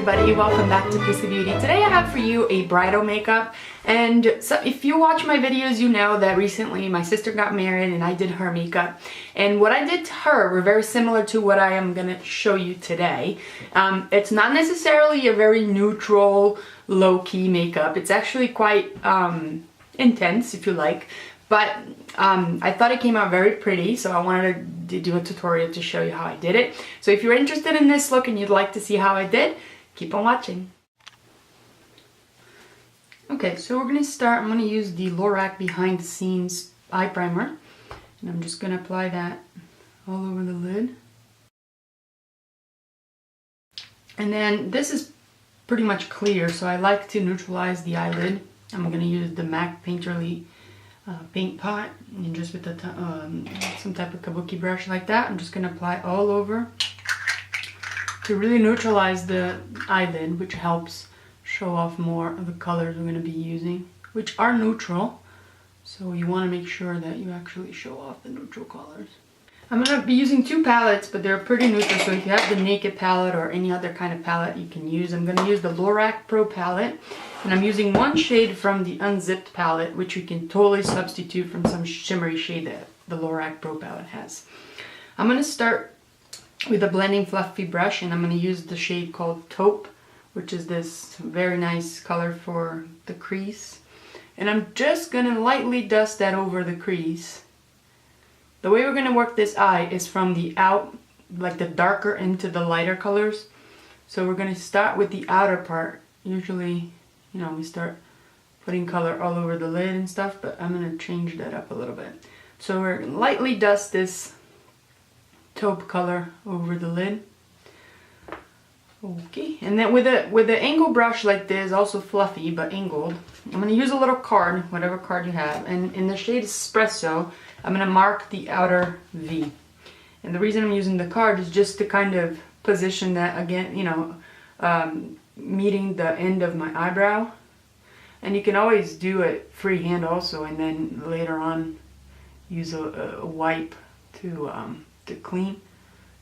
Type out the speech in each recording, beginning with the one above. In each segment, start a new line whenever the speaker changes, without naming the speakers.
everybody, welcome back to Piece of Beauty. Today I have for you a bridal makeup, and so if you watch my videos you know that recently my sister got married and I did her makeup, and what I did to her were very similar to what I am going to show you today. It's not necessarily a very neutral, low-key makeup. It's actually quite intense if you like, but I thought it came out very pretty, so I wanted to do a tutorial to show you how I did it. So if you're interested in this look and you'd like to see how I did, keep on watching. Okay, so we're going to start. I'm going to use the Lorac Behind the Scenes Eye Primer, and I'm just going to apply that all over the lid. And then this is pretty much clear, so I like to neutralize the eyelid. I'm going to use the MAC Painterly paint pot, and just with some type of kabuki brush like that, I'm just going to apply all over to really neutralize the eyelid, which helps show off more of the colors we're going to be using, which are neutral, so you want to make sure that you actually show off the neutral colors. I'm going to be using two palettes, but they're pretty neutral, so if you have the Naked palette or any other kind of palette you can use. I'm going to use the Lorac Pro Palette, and I'm using one shade from the Unzipped palette, which you can totally substitute from some shimmery shade that the Lorac Pro Palette has. I'm going to start with a blending fluffy brush, and I'm going to use the shade called Taupe, which is this very nice color for the crease. And I'm just going to lightly dust that over the crease. The way we're going to work this eye is from the out, like the darker into the lighter colors. So we're going to start with the outer part. Usually, you know, we start putting color all over the lid and stuff, but I'm going to change that up a little bit. So we're going to lightly dust this taupe color over the lid. Okay, and then with the angle brush like this, also fluffy but angled, I'm going to use a little card, whatever card you have, and in the shade Espresso, I'm going to mark the outer V. And the reason I'm using the card is just to kind of position that again, you know, meeting the end of my eyebrow. And you can always do it freehand also, and then later on use a wipe to clean.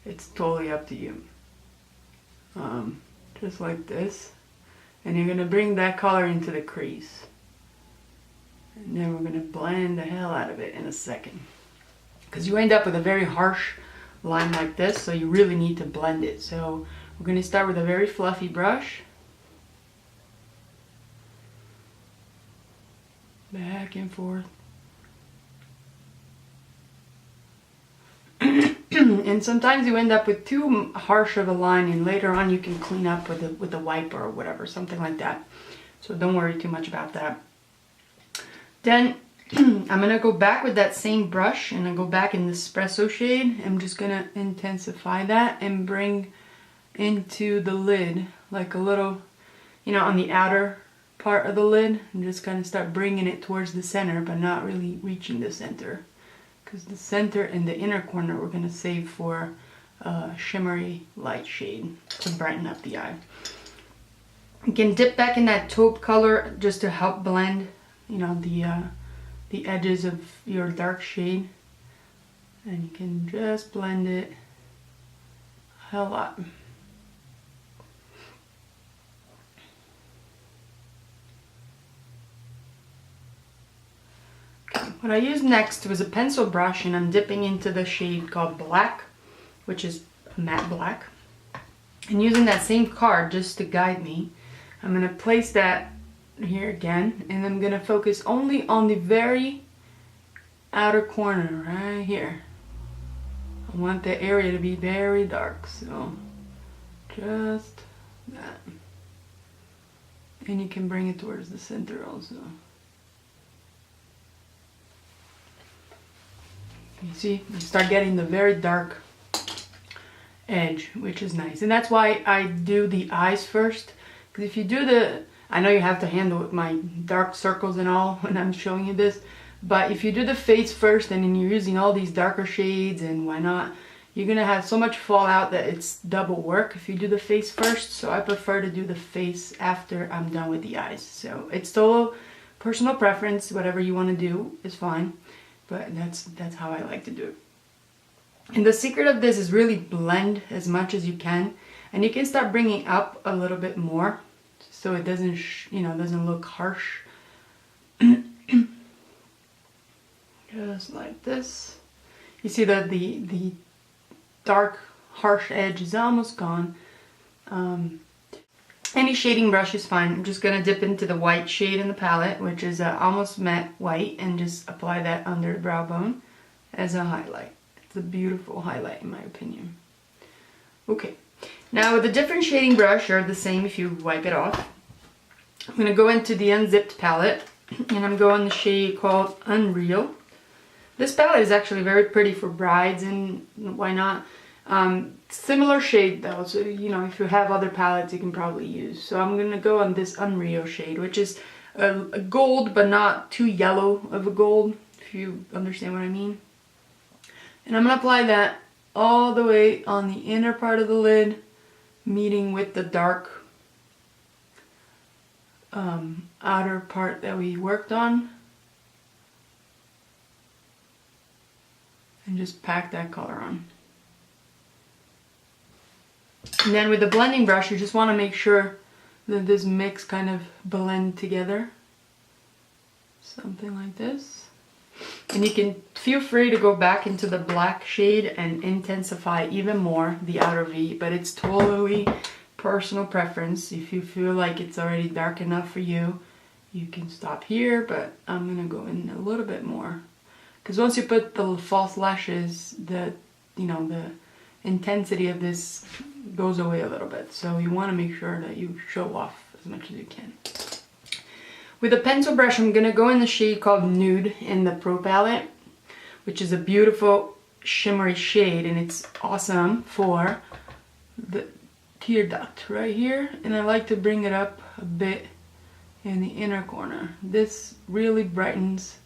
It's totally up to you. Just like this, and you're going to bring that color into the crease, and then we're going to blend the hell out of it in a second, because you end up with a very harsh line like this, so you really need to blend it. So we're going to start with a very fluffy brush, back and forth. And sometimes you end up with too harsh of a line, and later on you can clean up with a wiper or whatever, something like that. So don't worry too much about that. Then I'm going to go back with that same brush, and I go back in the Espresso shade. I'm just going to intensify that and bring into the lid like a little, you know, on the outer part of the lid. I'm just going to start bringing it towards the center, but not really reaching the center, because the center and the inner corner we're going to save for a shimmery light shade to brighten up the eye. You can dip back in that taupe color just to help blend, you know, the edges of your dark shade, and you can just blend it a lot. What I used next was a pencil brush, and I'm dipping into the shade called Black, which is a matte black. And using that same card just to guide me, I'm going to place that here again, and I'm going to focus only on the very outer corner right here. I want the area to be very dark, so just that. And you can bring it towards the center also. You see, you start getting the very dark edge, which is nice. And that's why I do the eyes first. Because if you do I know you have to handle my dark circles and all when I'm showing you this. But if you do the face first, and then you're using all these darker shades and why not, you're going to have so much fallout that it's double work if you do the face first. So I prefer to do the face after I'm done with the eyes. So it's total personal preference. Whatever you want to do is fine. But that's how I like to do it. And the secret of this is really blend as much as you can. And you can start bringing up a little bit more so it doesn't, doesn't look harsh. Just like this. You see that the dark, harsh edge is almost gone. Any shading brush is fine. I'm just gonna dip into the white shade in the palette, which is almost matte white, and just apply that under the brow bone as a highlight. It's a beautiful highlight in my opinion. Okay, now with a different shading brush, or the same if you wipe it off, I'm gonna go into the Unzipped palette, and I'm going the shade called Unreal. This palette is actually very pretty for brides, and why not? Similar shade though, so if you have other palettes you can probably use. So I'm gonna go on this Unreal shade, which is a gold but not too yellow of a gold, if you understand what I mean. And I'm gonna apply that all the way on the inner part of the lid, meeting with the dark outer part that we worked on. And just pack that color on. And then with the blending brush, you just want to make sure that this mix kind of blend together. Something like this. And you can feel free to go back into the black shade and intensify even more the outer V, but it's totally personal preference. If you feel like it's already dark enough for you, you can stop here, but I'm gonna go in a little bit more. Because once you put the false lashes, the intensity of this goes away a little bit. So you want to make sure that you show off as much as you can. With a pencil brush, I'm going to go in the shade called Nude in the Pro Palette, which is a beautiful shimmery shade, and it's awesome for the tear duct right here. And I like to bring it up a bit in the inner corner. This really brightens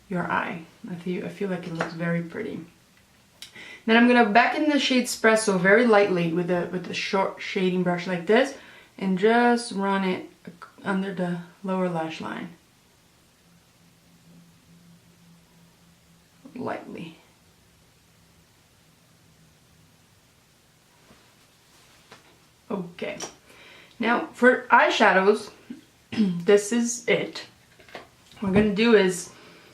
your eye. I feel like it looks very pretty. Then I'm gonna back in the shade Espresso very lightly with the short shading brush like this, and just run it under the lower lash line. Lightly. Okay. Now for eyeshadows, this is it. What we're gonna do is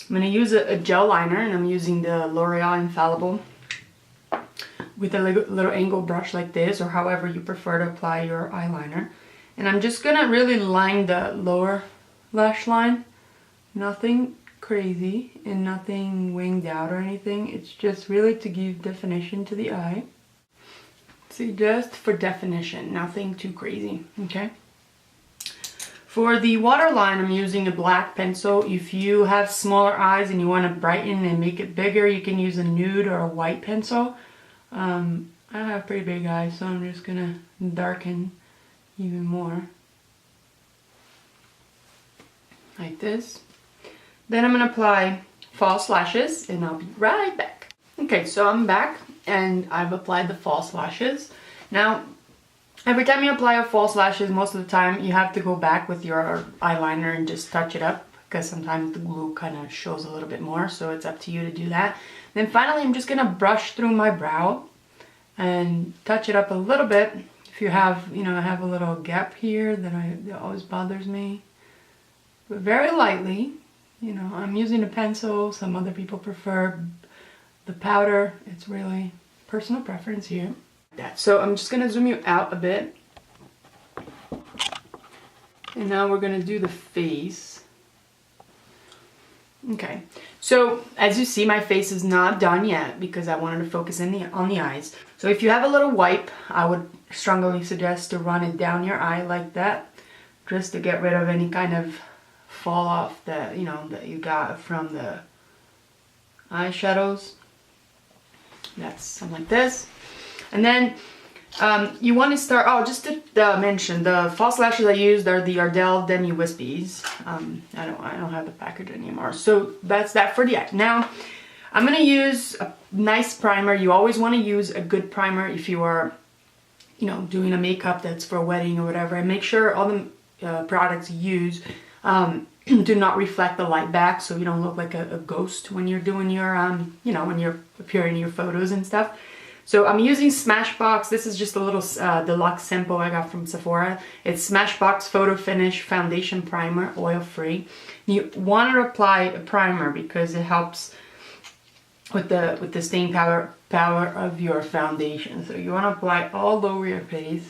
I'm going to use a gel liner, and I'm using the L'Oreal Infallible with a little angle brush like this, or however you prefer to apply your eyeliner. And I'm just going to really line the lower lash line. Nothing crazy and nothing winged out or anything. It's just really to give definition to the eye. See, just for definition, nothing too crazy, okay? For the waterline, I'm using a black pencil. If you have smaller eyes and you want to brighten and make it bigger, you can use a nude or a white pencil. I have pretty big eyes, so I'm just gonna darken even more. Like this. Then I'm gonna apply false lashes, and I'll be right back. Okay, so I'm back, and I've applied the false lashes. Now, every time you apply a false lashes, most of the time you have to go back with your eyeliner and just touch it up, because sometimes the glue kind of shows a little bit more, so it's up to you to do that. Then finally I'm just going to brush through my brow and touch it up a little bit. If you have, I have a little gap here that always bothers me. But very lightly, I'm using a pencil. Some other people prefer the powder. It's really personal preference here. So I'm just going to zoom you out a bit. And now we're going to do the face. Okay, so as you see, my face is not done yet because I wanted to focus on the eyes. So if you have a little wipe, I would strongly suggest to run it down your eye like that, just to get rid of any kind of fall off that that you got from the eyeshadows. That's something like this. And then you want to start, just to mention, the false lashes I used are the Ardell Demi Wispies. I don't have the package anymore. So that's that for the eye. Now, I'm going to use a nice primer. You always want to use a good primer if you are, doing a makeup that's for a wedding or whatever. And make sure all the products you use do not reflect the light back, so you don't look like a ghost when you're doing your, when you're appearing in your photos and stuff. So I'm using Smashbox. This is just a little deluxe sample I got from Sephora. It's Smashbox Photo Finish Foundation Primer, oil-free. You want to apply a primer because it helps with the staying power of your foundation. So you want to apply all over your face.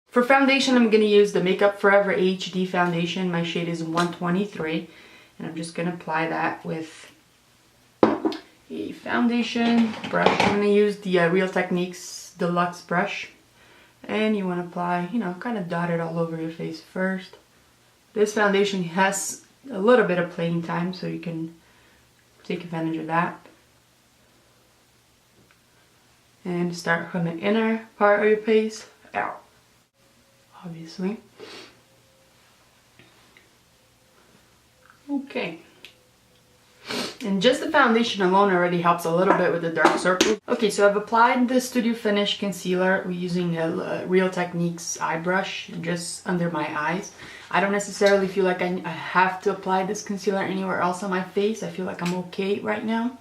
For foundation, I'm going to use the Makeup Forever HD foundation. My shade is 123. And I'm just going to apply that with a foundation brush. I'm going to use the Real Techniques Deluxe brush. And you want to apply, you know, kind of dot it all over your face first. This foundation has a little bit of playing time, so you can take advantage of that. And start from the inner part of your face out, obviously. Okay. And just the foundation alone already helps a little bit with the dark circles. Okay, so I've applied the Studio Finish concealer. We're using a Real Techniques eye brush just under my eyes. I don't necessarily feel like I have to apply this concealer anywhere else on my face. I feel like I'm okay right now.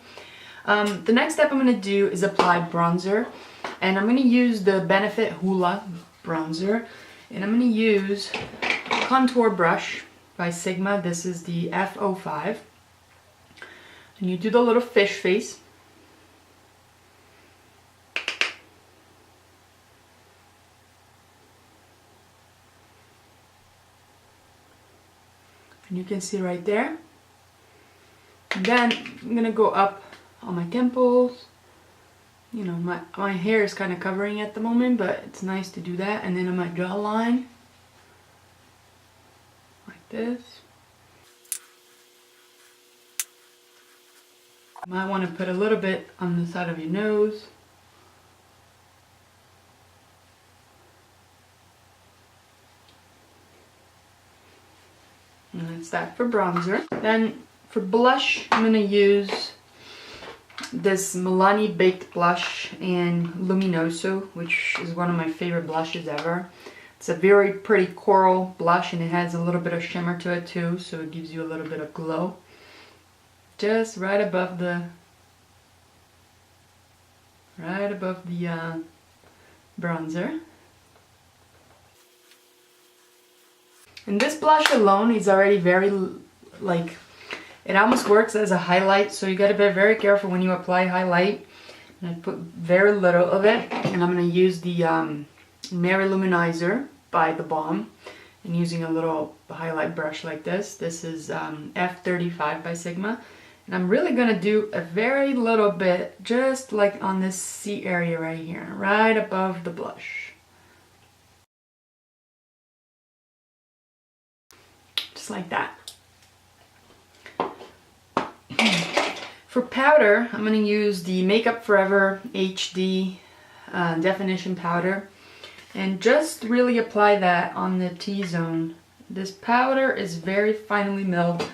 The next step I'm going to do is apply bronzer. And I'm going to use the Benefit Hoola bronzer. And I'm going to use a contour brush by Sigma. This is the F05. And you do the little fish face. And you can see right there. And then I'm going to go up on my temples. You know, my hair is kind of covering at the moment, but it's nice to do that. And then on my jawline. Like this. You might want to put a little bit on the side of your nose. And that's that for bronzer. Then for blush, I'm going to use this Milani Baked blush in Luminoso, which is one of my favorite blushes ever. It's a very pretty coral blush and it has a little bit of shimmer to it too, so it gives you a little bit of glow. Just right above the bronzer. And this blush alone is already very, like, it almost works as a highlight, so you gotta be very careful when you apply highlight. And I put very little of it, and I'm gonna use the Mary Luminizer by The Balm, and using a little highlight brush like this. This is F35 by Sigma. And I'm really gonna do a very little bit, just like on this C area right here, right above the blush. Just like that. For powder, I'm going to use the Makeup Forever HD definition powder and just really apply that on the T-zone. This powder is very finely milled,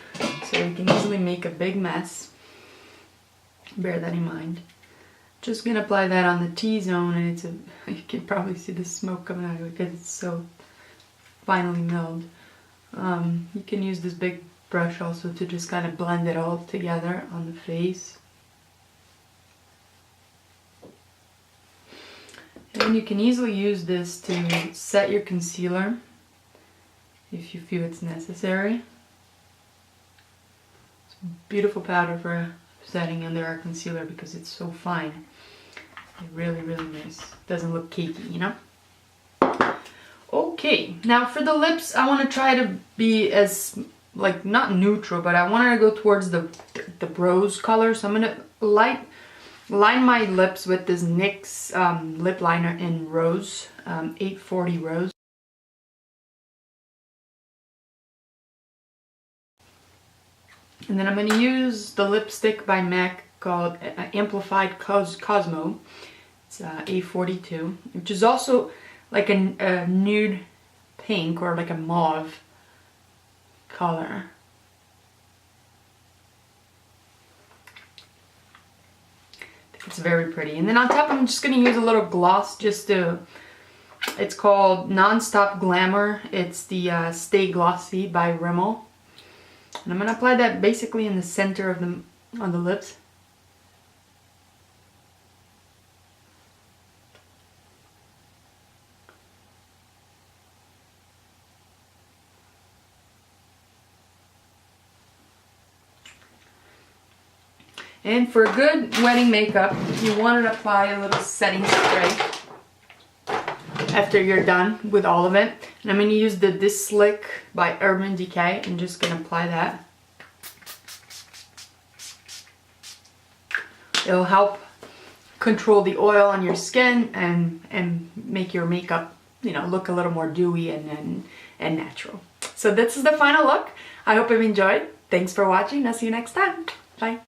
so you can easily make a big mess. Bear that in mind. Just going to apply that on the T-zone, and you can probably see the smoke coming out of it because it's so finely milled. You can use this big brush also to just kind of blend it all together on the face. And you can easily use this to set your concealer if you feel it's necessary. It's a beautiful powder for setting under our concealer because it's so fine. It's really, really nice. Doesn't look cakey, you know? Okay, now for the lips, I want to try to be as, like, not neutral, but I want to go towards the rose color. So I'm going to line my lips with this NYX lip liner in Rose, 840 Rose. And then I'm going to use the lipstick by MAC called Amplified Cosmo. It's A42, which is also like a nude pink or like a mauve color. I think it's very pretty. And then on top I'm just going to use a little gloss just to, it's called Non-Stop Glamour. It's the Stay Glossy by Rimmel. And I'm going to apply that basically in the center of on the lips. And for good wedding makeup, you want to apply a little setting spray after you're done with all of it. And I'm going to use the This Slick by Urban Decay. I'm just going to apply that. It'll help control the oil on your skin and make your makeup, you know, look a little more dewy and natural. So this is the final look. I hope you've enjoyed. Thanks for watching. I'll see you next time. Bye.